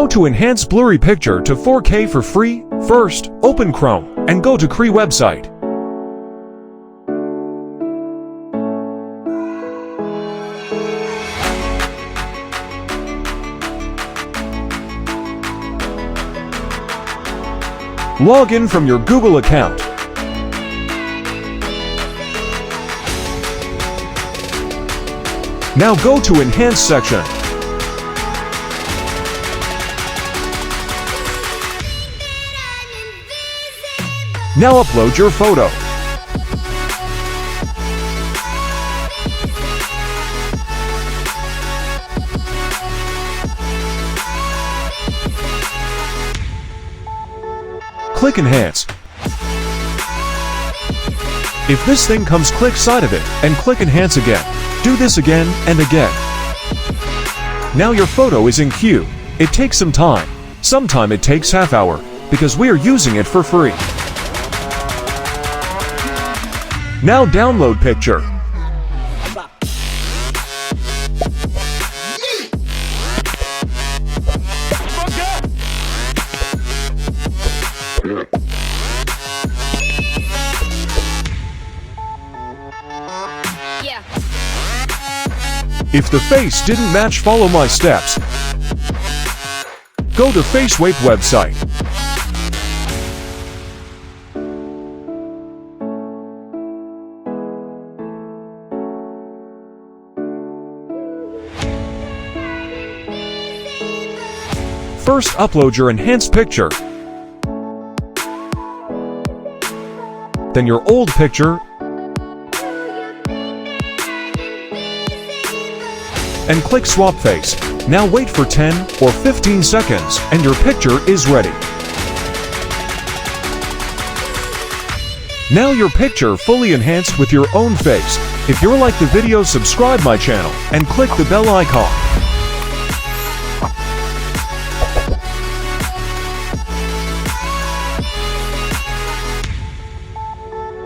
How to enhance blurry picture to 4K for free? First, open Chrome and go to Krea website. Log in from your Google account. Now go to Enhance section. Now upload your photo. Click Enhance. If this thing comes, click side of it and click Enhance again. Do this again and again. Now your photo is in queue. It takes some time. Sometime it takes half hour because we are using it for free. Now download picture. If the face didn't match, follow my steps. Go to FaceWape website. First, upload your enhanced picture. Then your old picture. And click Swap Face. Now wait for 10 or 15 seconds and your picture is ready. Now your picture fully enhanced with your own face. If you like the video, subscribe my channel and click the bell icon.